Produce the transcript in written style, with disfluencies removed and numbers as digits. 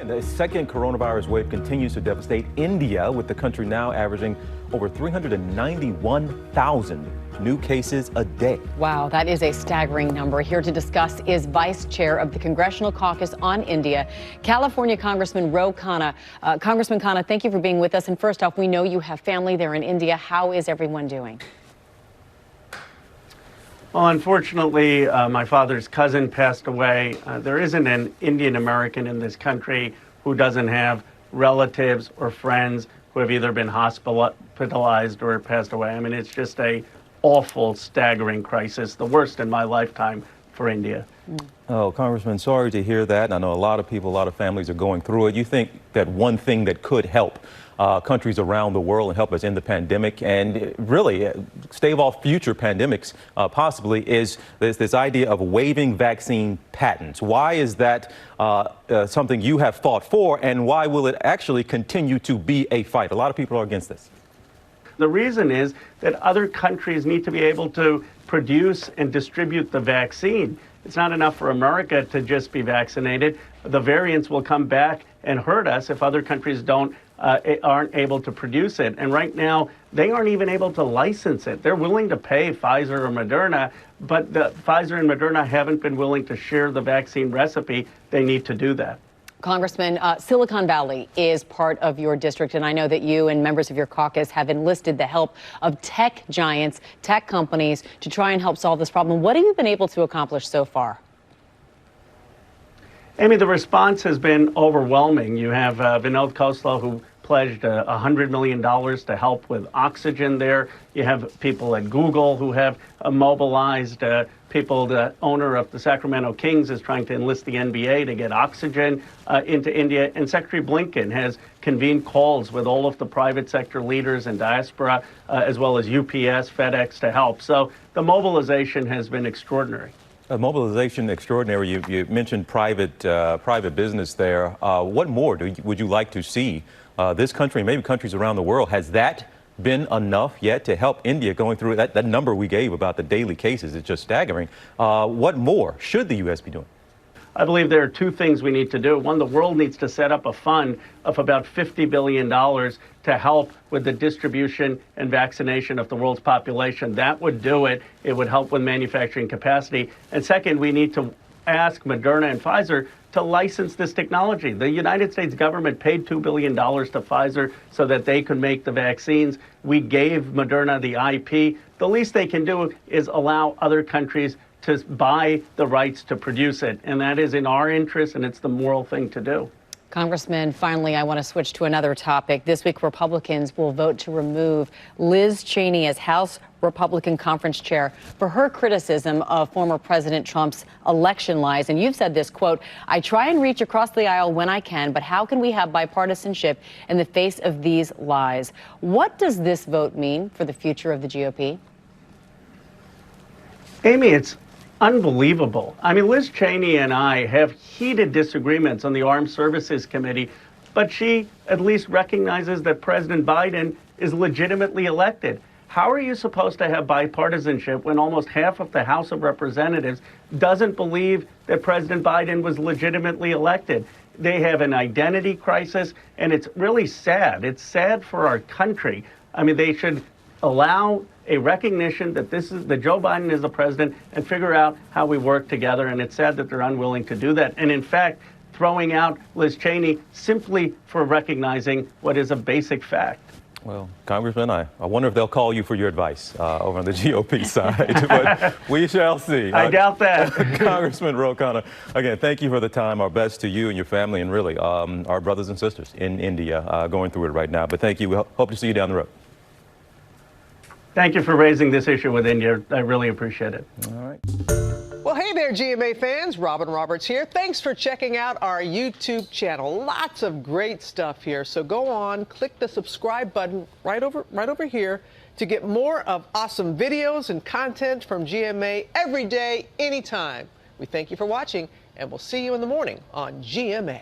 The second coronavirus wave continues to devastate India, with the country now averaging over 391,000 new cases a day. Wow, that is a staggering number. Here to discuss is Vice Chair of the Congressional Caucus on India, California Congressman Khanna. Congressman Khanna, thank you for being with us. And first off, we know you have family there in India. How is everyone doing? Well, unfortunately, my father's cousin passed away. There isn't an Indian American in this country who doesn't have relatives or friends who have either been hospitalized or passed away. I mean, it's just a awful, staggering crisis, the worst in my lifetime for India. Oh, Congressman, sorry to hear that. I know a lot of people, a lot of families are going through it. You think that one thing that could help countries around the world and help us end the pandemic and really stave off future pandemics possibly is this idea of waiving vaccine patents. Why is that something you have fought for, and why will it actually continue to be a fight? A lot of people are against this. The reason is that other countries need to be able to produce and distribute the vaccine. It's not enough for America to just be vaccinated. The variants will come back and hurt us if other countries aren't able to produce it. And right now, they aren't even able to license it. They're willing to pay Pfizer or Moderna, but the Pfizer and Moderna haven't been willing to share the vaccine recipe. They need to do that. Congressman, Silicon Valley is part of your district, and I know that you and members of your caucus have enlisted the help of tech giants, tech companies, to try and help solve this problem. What have you been able to accomplish so far? Amy, the response has been overwhelming. You have Vinod Khosla, who pledged $100 million to help with oxygen there. You have people at Google who have mobilized people. The owner of the Sacramento Kings is trying to enlist the NBA to get oxygen into India. And Secretary Blinken has convened calls with all of the private sector leaders and diaspora, as well as UPS, FedEx, to help. So the mobilization has been extraordinary. Mobilization extraordinary. You mentioned private business there. What more would you like to see this country, maybe countries around the world? Has that been enough yet to help India going through that number we gave about the daily cases? It's just staggering. What more should the U.S. be doing? I believe there are two things we need to do. One, the world needs to set up a fund of about $50 billion to help with the distribution and vaccination of the world's population. That would do it. It would help with manufacturing capacity. And second, we need to ask Moderna and Pfizer to license this technology. The United States government paid $2 billion to Pfizer so that they could make the vaccines. We gave Moderna the IP. The least they can do is allow other countries to buy the rights to produce it. And that is in our interest, and it's the moral thing to do. Congressman, finally, I want to switch to another topic. This week, Republicans will vote to remove Liz Cheney as House Republican Conference Chair for her criticism of former President Trump's election lies. And you've said this, quote, "I try and reach across the aisle when I can, but how can we have bipartisanship in the face of these lies?" What does this vote mean for the future of the GOP? Amy, it's unbelievable. I mean, Liz Cheney and I have heated disagreements on the Armed Services Committee, but she at least recognizes that President Biden is legitimately elected. How are you supposed to have bipartisanship when almost half of the House of Representatives doesn't believe that President Biden was legitimately elected? They have an identity crisis, and it's really sad. It's sad for our country. I mean, they should allow a recognition that that Joe Biden is the president and figure out how we work together. And it's sad that they're unwilling to do that. And in fact, throwing out Liz Cheney simply for recognizing what is a basic fact. Well, Congressman, I wonder if they'll call you for your advice over on the GOP side, but we shall see. I doubt that. Congressman Khanna, again, thank you for the time. Our best to you and your family, and really our brothers and sisters in India going through it right now. But thank you. We hope to see you down the road. Thank you for raising this issue with India. I really appreciate it. All right. Well, hey there, GMA fans. Robin Roberts here. Thanks for checking out our YouTube channel. Lots of great stuff here. So go on, click the subscribe button right over here to get more of awesome videos and content from GMA every day, anytime. We thank you for watching, and we'll see you in the morning on GMA.